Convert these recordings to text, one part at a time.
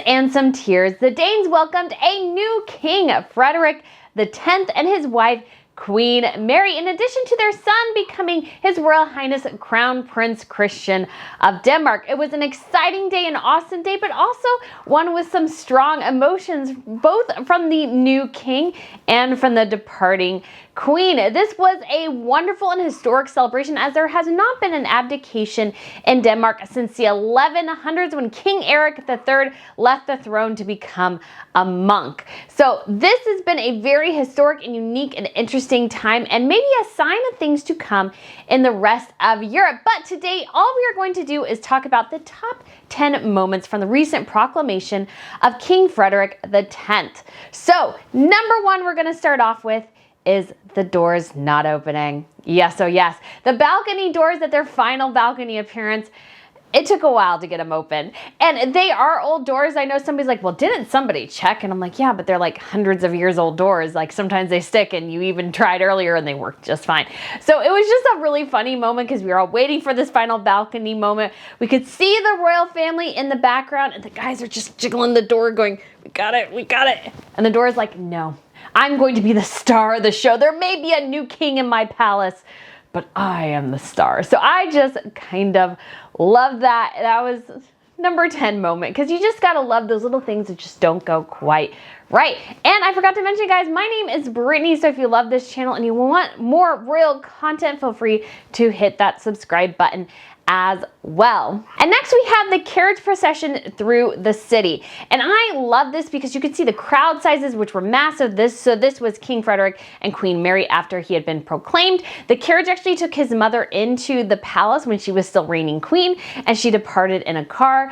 and some tears, the Danes welcomed a new king, Frederik X, and his wife, Queen Mary, in addition to their son becoming His Royal Highness Crown Prince Christian of Denmark. It was an exciting day, an awesome day, but also one with some strong emotions, both from the new king and from the departing queen. This was a wonderful and historic celebration, as there has not been an abdication in Denmark since the 1100s, when King Erik III left the throne to become a monk. So this has been a very historic and unique and interesting time, and maybe a sign of things to come in the rest of Europe. But today, all we are going to do is talk about the top 10 moments from the recent proclamation of King Frederik X. So number one, we're going to start off with is the doors not opening. Yes, oh yes. The balcony doors at their final balcony appearance, it took a while to get them open. And they are old doors. I know somebody's like, well, didn't somebody check? And I'm like, yeah, but they're like hundreds of years old doors. Like sometimes they stick, and you even tried earlier and they worked just fine. So it was just a really funny moment, because we were all waiting for this final balcony moment. We could see the royal family in the background, and the guys are just jiggling the door going, we got it, we got it. And the door is like, no, I'm going to be the star of the show. There may be a new king in my palace, but I am the star. So I just kind of love that. That was number 10 moment, because you just gotta love those little things that just don't go quite right. And I forgot to mention, guys, my name is Brittany, so if you love this channel and you want more royal content, feel free to hit that subscribe button as well. And next we have the carriage procession through the city. And I love this because you could see the crowd sizes, which were massive. So this was King Frederik and Queen Mary after he had been proclaimed. The carriage actually took his mother into the palace when she was still reigning queen, and she departed in a car.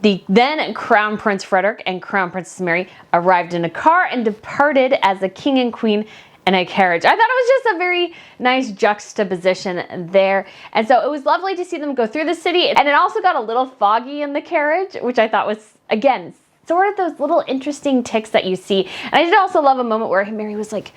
The then Crown Prince Frederik and Crown Princess Mary arrived in a car and departed as the king and queen in a carriage. I thought it was just a very nice juxtaposition there. And so it was lovely to see them go through the city. And it also got a little foggy in the carriage, which I thought was, again, sort of those little interesting ticks that you see. And I did also love a moment where Mary was like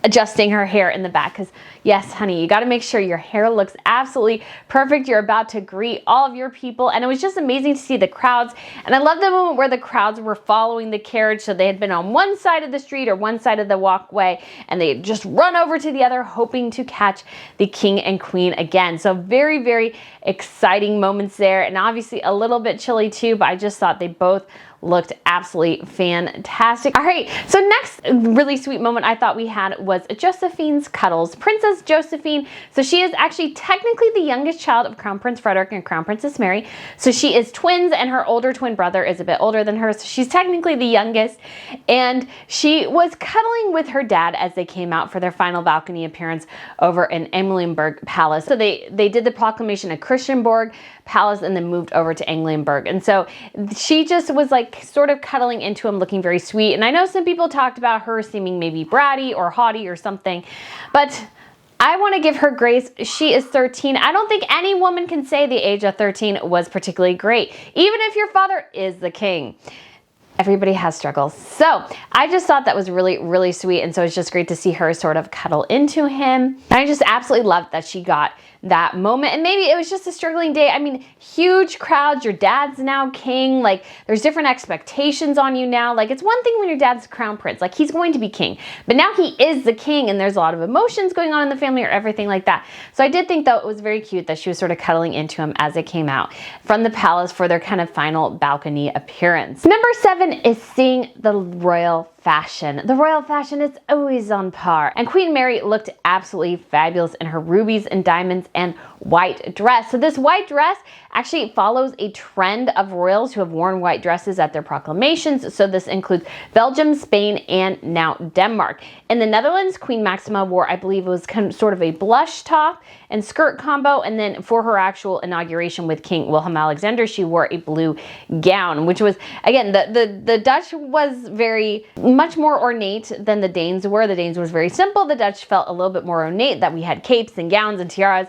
adjusting her hair in the back, because yes, honey, you got to make sure your hair looks absolutely perfect. You're about to greet all of your people. And it was just amazing to see the crowds. And I love the moment where the crowds were following the carriage. So they had been on one side of the street or one side of the walkway, and they had just run over to the other, hoping to catch the king and queen again. So very, very exciting moments there. And obviously a little bit chilly too, but I just thought they both looked absolutely fantastic. All right, so next really sweet moment I thought we had was Josephines' cuddles. Princess Josephine, so she is actually technically the youngest child of Crown Prince Frederik and Crown Princess Mary. So she is twins, and her older twin brother is a bit older than her, so she's technically the youngest. And she was cuddling with her dad as they came out for their final balcony appearance over in Amalienborg Palace. So they did the proclamation of Christianborg Palace and then moved over to Amalienborg. And so she just was like sort of cuddling into him, looking very sweet. And I know some people talked about her seeming maybe bratty or haughty or something, but I want to give her grace. She is 13. I don't think any woman can say the age of 13 was particularly great, even if your father is the king. Everybody has struggles. So I just thought that was really, really sweet. And so it's just great to see her sort of cuddle into him. And I just absolutely loved that she got that moment. And maybe it was just a struggling day. I mean, huge crowds, your dad's now king, like there's different expectations on you now. Like it's one thing when your dad's crown prince, like he's going to be king, but now he is the king, and there's a lot of emotions going on in the family or everything like that. So I did think though it was very cute that she was sort of cuddling into him as they came out from the palace for their kind of final balcony appearance. Number 7 is seeing the royal fashion. The royal fashion is always on par, and Queen Mary looked absolutely fabulous in her rubies and diamonds and white dress. So this white dress actually follows a trend of royals who have worn white dresses at their proclamations. So this includes Belgium, Spain, and now Denmark. In the Netherlands, Queen Maxima wore, I believe it was kind of sort of a blush top and skirt combo. And then for her actual inauguration with King Willem Alexander, she wore a blue gown, which was, again, the Dutch was very much more ornate than the Danes were. The Danes was very simple. The Dutch felt a little bit more ornate, that we had capes and gowns and tiaras.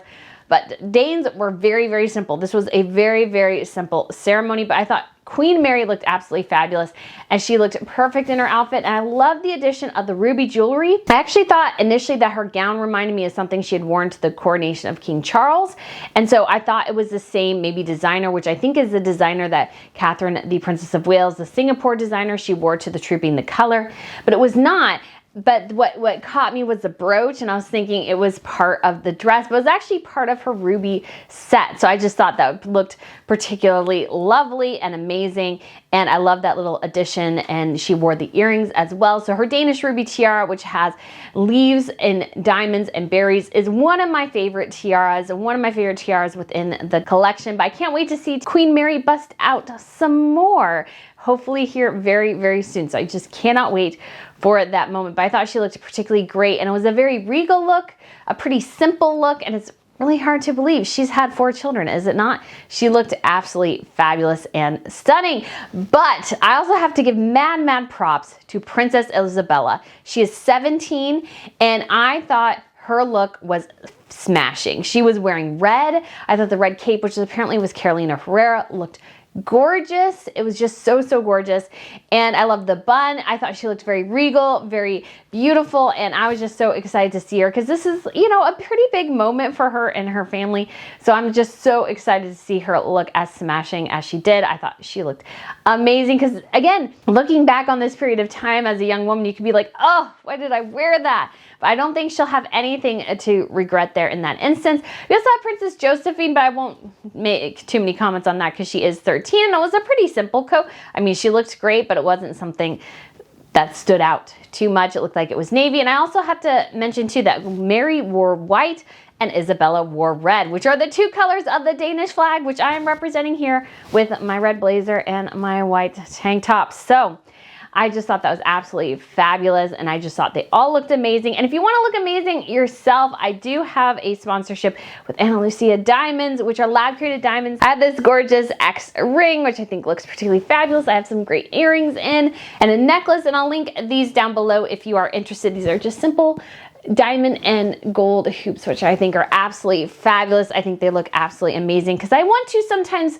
But Danes were very, very simple. This was a very, very simple ceremony, but I thought Queen Mary looked absolutely fabulous, and she looked perfect in her outfit. And I love the addition of the ruby jewelry. I actually thought initially that her gown reminded me of something she had worn to the coronation of King Charles. And so I thought it was the same maybe designer, which I think is the designer that Catherine, the Princess of Wales, the Singapore designer, she wore to the Trooping the Color. But it was not. But what caught me was the brooch, and I was thinking it was part of the dress, but it was actually part of her ruby set. So I just thought that looked particularly lovely and amazing, and I love that little addition, and she wore the earrings as well. So her Danish ruby tiara, which has leaves and diamonds and berries, is one of my favorite tiaras, within the collection, but I can't wait to see Queen Mary bust out some more, hopefully here very, very soon. So I just cannot wait for that moment. But I thought she looked particularly great, and it was a very regal look, a pretty simple look, and it's really hard to believe she's had 4 children, is it not? She looked absolutely fabulous and stunning. But I also have to give mad props to Princess Isabella. She is 17, and I thought her look was smashing. She was wearing red. I thought the red cape, which apparently was Carolina Herrera, looked gorgeous. It was just so gorgeous, and I love the bun. I thought she looked very regal, very beautiful, and I was just so excited to see her because this is, you know, a pretty big moment for her and her family. So I'm just so excited to see her look as smashing as she did. I thought she looked amazing because, again, looking back on this period of time as a young woman, you could be like, oh, why did I wear that? But I don't think she'll have anything to regret there in that instance. We also have Princess Josephine, but I won't make too many comments on that because she is 13, and it was a pretty simple coat. I mean, she looked great, but it wasn't something that stood out too much. It looked like it was navy. And I also have to mention too that Mary wore white and Isabella wore red, which are the 2 colors of the Danish flag, which I am representing here with my red blazer and my white tank top. So I just thought that was absolutely fabulous, and I just thought they all looked amazing. And if you want to look amazing yourself, I do have a sponsorship with Ana Lucia Diamonds, which are lab-created diamonds. I have this gorgeous X ring, which I think looks particularly fabulous. I have some great earrings in and a necklace, and I'll link these down below if you are interested. These are just simple diamond and gold hoops, which I think are absolutely fabulous. I think they look absolutely amazing because I want to sometimes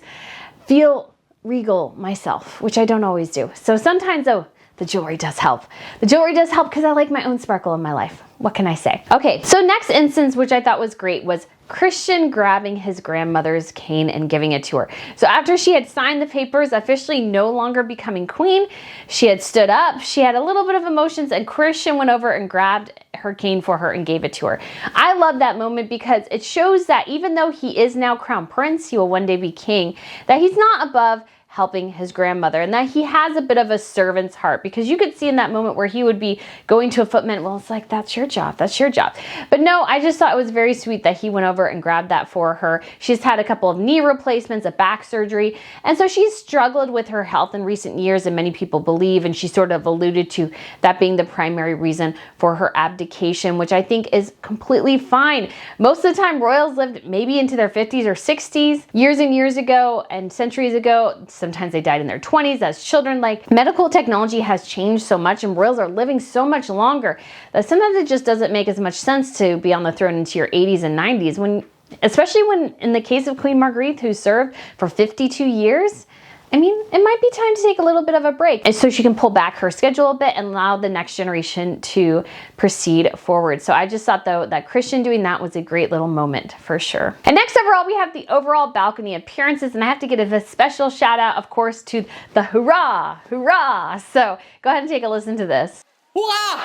feel regal myself, which I don't always do. So sometimes, though, the jewelry does help. The jewelry does help because I like my own sparkle in my life. What can I say? Okay, so next instance, which I thought was great, was Christian grabbing his grandmother's cane and giving it to her. So after she had signed the papers, officially no longer becoming queen, she had stood up, she had a little bit of emotions, and Christian went over and grabbed her cane for her and gave it to her. I love that moment because it shows that even though he is now crown prince, he will one day be king, that he's not above helping his grandmother, and that he has a bit of a servant's heart, because you could see in that moment where he would be going to a footman, well, it's like, that's your job, that's your job. But no, I just thought it was very sweet that he went over and grabbed that for her. She's had a couple of knee replacements, a back surgery, and so she's struggled with her health in recent years, and many people believe, and she sort of alluded to that being the primary reason for her abdication, which I think is completely fine. Most of the time, royals lived maybe into their 50s or 60s, years and years ago and centuries ago. Sometimes they died in their 20s as children. Like, medical technology has changed so much, and royals are living so much longer that sometimes it just doesn't make as much sense to be on the throne into your 80s and 90s, when, especially when in the case of Queen Margrethe, who served for 52 years. I mean, it might be time to take a little bit of a break, and so she can pull back her schedule a bit and allow the next generation to proceed forward. So I just thought, though, that Christian doing that was a great little moment for sure. And next overall, we have the overall balcony appearances, and I have to give a special shout out, of course, to the hurrah, hurrah. So go ahead and take a listen to this. Hurrah!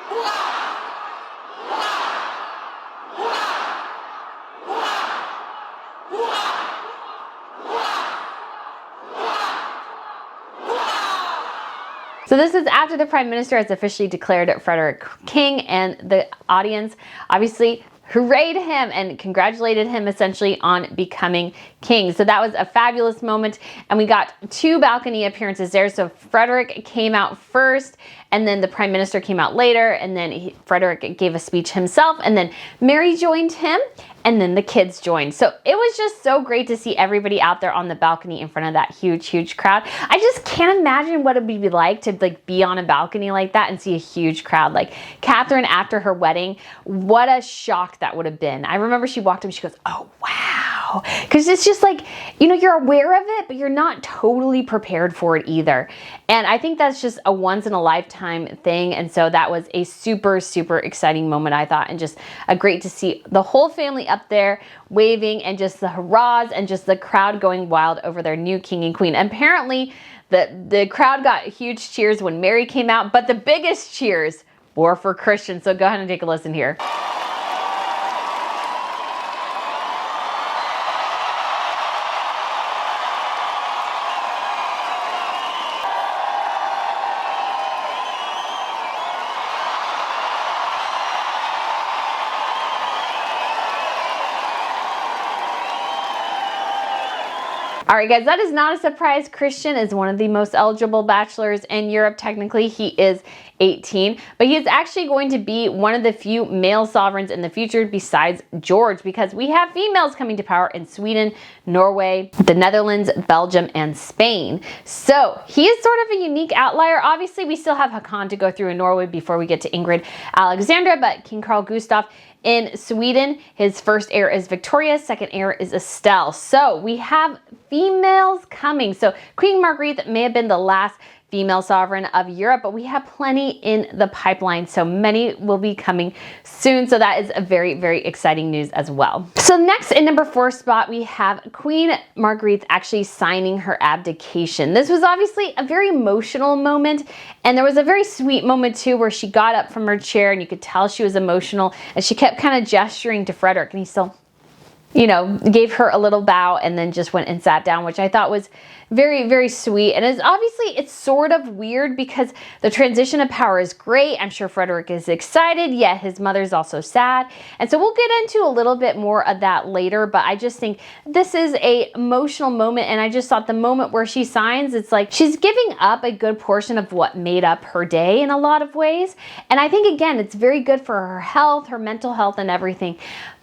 Hurrah! So this is after the Prime Minister has officially declared Frederik king, and the audience obviously hooray to him and congratulated him essentially on becoming king. So that was a fabulous moment, and we got 2 balcony appearances there. So Frederik came out first, and then the Prime Minister came out later, and then Frederik gave a speech himself, and then Mary joined him, and then the kids joined. So it was just so great to see everybody out there on the balcony in front of that huge crowd. I just can't imagine what it would be like to be on a balcony like that and see a huge crowd. Like Catherine after her wedding, what a shock that would have been. I remember she walked up and she goes, oh wow. know, because it's just like, you know, you're aware of it, but you're not totally prepared for it either. And I think that's just a once in a lifetime thing. And so that was a super, super exciting moment, I thought, and just great to see the whole family up there waving and just the hurrahs and just the crowd going wild over their new king and queen. And apparently the crowd got huge cheers when Mary came out, but the biggest cheers were for Christian. So go ahead and take a listen here. All right, guys, that is not a surprise. Christian is one of the most eligible bachelors in Europe. Technically, he is 18, but he is actually going to be one of the few male sovereigns in the future besides George, because we have females coming to power in Sweden, Norway, the Netherlands, Belgium, and Spain. So he is sort of a unique outlier. Obviously, we still have Haakon to go through in Norway before we get to Ingrid Alexandra, but King Carl Gustaf in Sweden, his first heir is Victoria, second heir is Estelle. So we have females coming. So Queen Margrethe may have been the last female sovereign of Europe, but we have plenty in the pipeline. So many will be coming soon. So that is a very, very exciting news as well. So next in number 4 spot, we have Queen Margrethe actually signing her abdication. This was obviously a very emotional moment. And there was a very sweet moment too, where she got up from her chair and you could tell she was emotional, and she kept kind of gesturing to Frederik, and he still, you know, gave her a little bow and then just went and sat down, which I thought was very, very sweet. And it's sort of weird because the transition of power is great. I'm sure Frederik is excited, yet his mother's also sad. And so we'll get into a little bit more of that later, but I just think this is a emotional moment. And I just thought the moment where she signs, it's like she's giving up a good portion of what made up her day in a lot of ways. And I think, again, it's very good for her health, her mental health, and everything.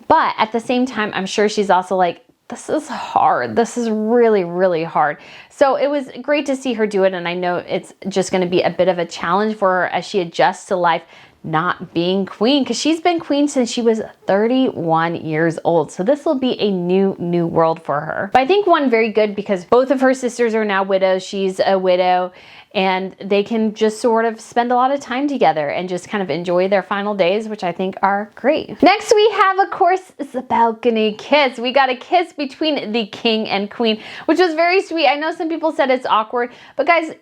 But at the same time, I'm sure she's also like, this is hard. This is really, really hard. So it was great to see her do it. And I know it's just going to be a bit of a challenge for her as she adjusts to life not being queen, because she's been queen since she was 31 years old. So this will be a new world for her. But I think one very good, because both of her sisters are now widows. She's a widow, and they can just sort of spend a lot of time together and just kind of enjoy their final days, which I think are great. Next, we have, of course, the balcony kiss. We got a kiss between the king and queen, which was very sweet. I know some people said it's awkward, but guys,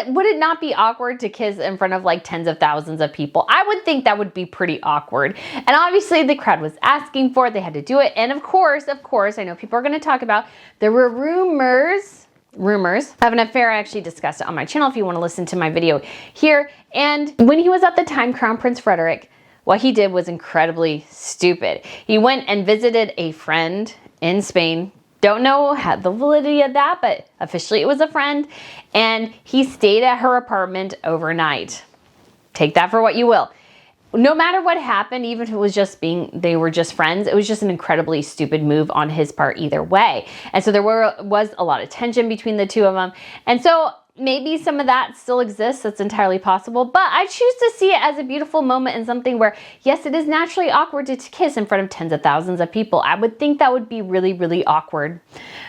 would it not be awkward to kiss in front of like tens of thousands of people? I would think that would be pretty awkward. And obviously the crowd was asking for it. They had to do it. And of course, I know people are going to talk about, there were rumors of an affair. I actually discussed it on my channel if you want to listen to my video here. And when he was at the time Crown Prince Frederik, what he did was incredibly stupid. He went and visited a friend in Spain. Don't know the validity of that, but officially it was a friend. And he stayed at her apartment overnight. Take that for what you will. No matter what happened, even if it was just they were just friends, it was just an incredibly stupid move on his part either way. And so there was a lot of tension between the two of them. And so maybe some of that still exists. That's entirely possible. But I choose to see it as a beautiful moment and something where, yes, it is naturally awkward to kiss in front of tens of thousands of people. I would think that would be really, really awkward.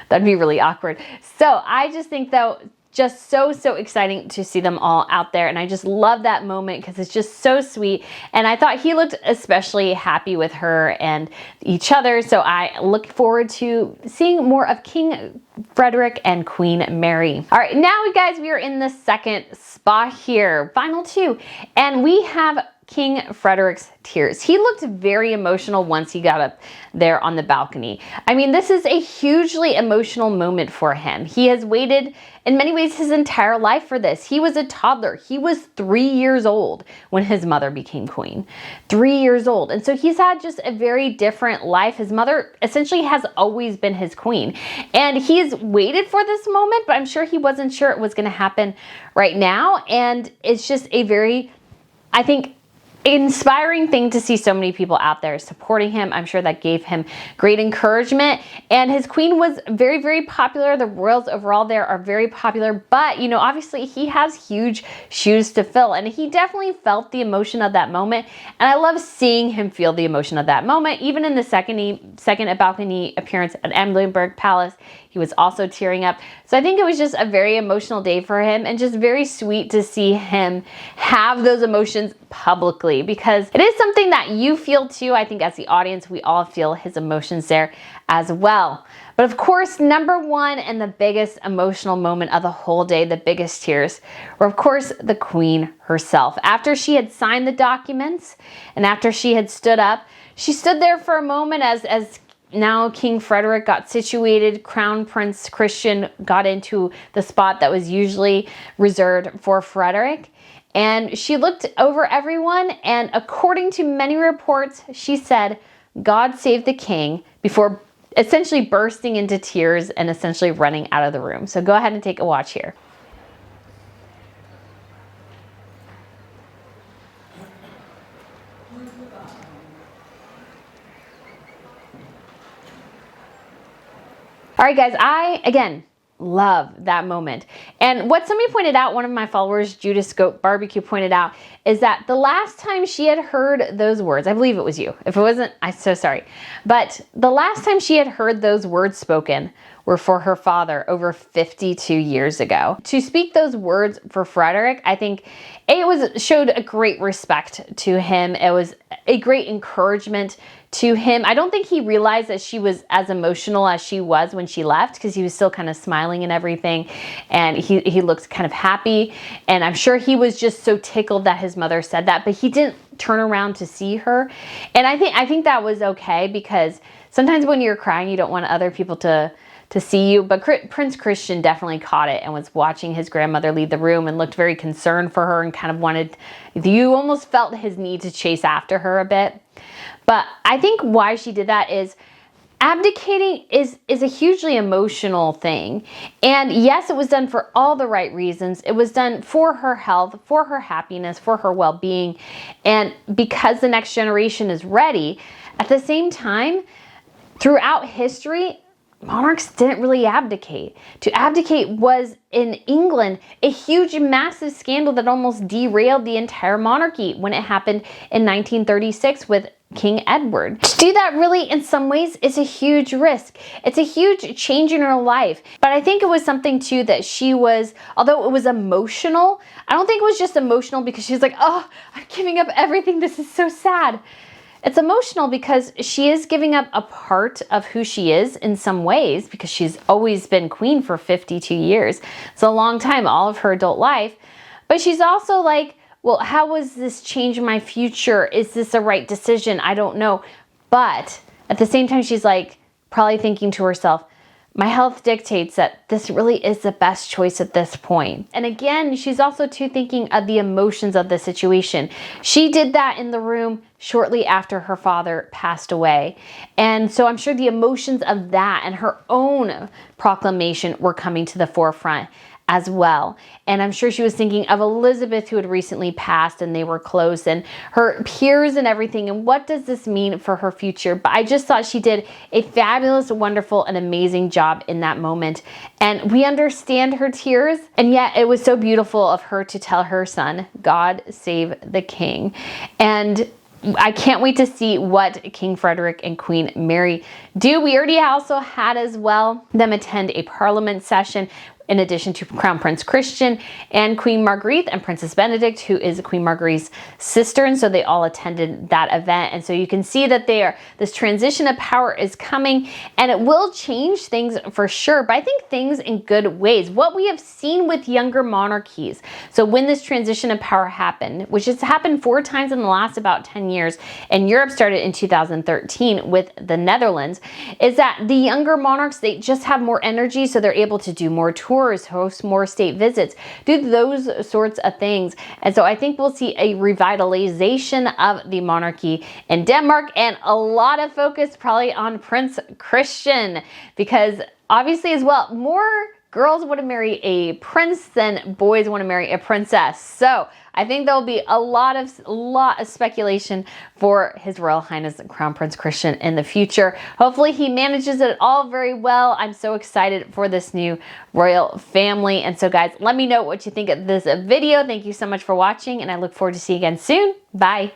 That'd be really awkward. So I just think that just so exciting to see them all out there. And I just love that moment because it's just so sweet. And I thought he looked especially happy with her and each other. So I look forward to seeing more of King Frederik and Queen Mary. All right, now guys, we are in the second spot here, final 2. And we have King Frederik's tears. He looked very emotional once he got up there on the balcony. I mean, this is a hugely emotional moment for him. He has waited in many ways his entire life for this. He was a toddler. He was 3 years old when his mother became queen. 3 years old. And so he's had just a very different life. His mother essentially has always been his queen. And he's waited for this moment, but I'm sure he wasn't sure it was going to happen right now. And it's just a very, I think, inspiring thing to see so many people out there supporting him. I'm sure that gave him great encouragement. And his queen was very, very popular. The royals overall there are very popular, but you know, obviously he has huge shoes to fill, and he definitely felt the emotion of that moment. And I love seeing him feel the emotion of that moment. Even in the second balcony appearance at Amalienburg Palace, he was also tearing up. So I think it was just a very emotional day for him, and just very sweet to see him have those emotions publicly, because it is something that you feel too. I think as the audience, we all feel his emotions there as well. But of course, number one and the biggest emotional moment of the whole day, the biggest tears, were of course the Queen herself. After she had signed the documents and after she had stood up, she stood there for a moment as now King Frederik got situated. Crown Prince Christian got into the spot that was usually reserved for Frederik. And she looked over everyone, and according to many reports, she said, "God save the king," before essentially bursting into tears and essentially running out of the room. So go ahead and take a watch here. All right, guys, again, love that moment. And what somebody pointed out, one of my followers, Judas Goat Barbecue, pointed out, is that the last time she had heard those words, I believe it was you. If it wasn't, I'm so sorry. But the last time she had heard those words spoken were for her father over 52 years ago. To speak those words for Frederik, I think it showed a great respect to him. It was a great encouragement to him. I don't think he realized that she was as emotional as she was when she left, because he was still kind of smiling and everything, and he looked kind of happy, and I'm sure he was just so tickled that his mother said that, but he didn't turn around to see her. And I think that was okay, because sometimes when you're crying, you don't want other people to see you. But Prince Christian definitely caught it and was watching his grandmother leave the room and looked very concerned for her and kind of you almost felt his need to chase after her a bit. But I think why she did that is abdicating is a hugely emotional thing. And yes, it was done for all the right reasons. It was done for her health, for her happiness, for her well-being, and because the next generation is ready. At the same time, throughout history, monarchs didn't really abdicate. To abdicate was, in England, a huge, massive scandal that almost derailed the entire monarchy when it happened in 1936 with King Edward. To do that really, in some ways, is a huge risk. It's a huge change in her life. But I think it was something too that she was, although it was emotional, I don't think it was just emotional because she was like, "Oh, I'm giving up everything. This is so sad." It's emotional because she is giving up a part of who she is in some ways, because she's always been queen for 52 years. It's a long time, all of her adult life. But she's also like, well, how was this change my future? Is this a right decision? I don't know. But at the same time, she's like probably thinking to herself, my health dictates that this really is the best choice at this point. And again, she's also too thinking of the emotions of the situation. She did that in the room shortly after her father passed away. And so I'm sure the emotions of that and her own proclamation were coming to the forefront as well. And I'm sure she was thinking of Elizabeth, who had recently passed, and they were close, and her peers and everything, and what does this mean for her future? But I just thought she did a fabulous, wonderful, and amazing job in that moment. And we understand her tears, and yet it was so beautiful of her to tell her son, "God save the king." And I can't wait to see what King Frederik and Queen Mary do. We already also had as well them attend a parliament session, in addition to Crown Prince Christian and Queen Margrethe and Princess Benedict, who is Queen Margrethe's sister. And so they all attended that event. And so you can see that this transition of power is coming, and it will change things for sure. But I think things in good ways. What we have seen with younger monarchies. So when this transition of power happened, which has happened 4 times in the last about 10 years, and Europe started in 2013 with the Netherlands, is that the younger monarchs, they just have more energy, so they're able to do more tours, host more state visits, do those sorts of things. And so I think we'll see a revitalization of the monarchy in Denmark, and a lot of focus probably on Prince Christian, because obviously as well, more girls want to marry a prince than boys want to marry a princess. So I think there'll be a lot of speculation for His Royal Highness Crown Prince Christian in the future. Hopefully he manages it all very well. I'm so excited for this new royal family. And so guys, let me know what you think of this video. Thank you so much for watching, and I look forward to seeing you again soon. Bye.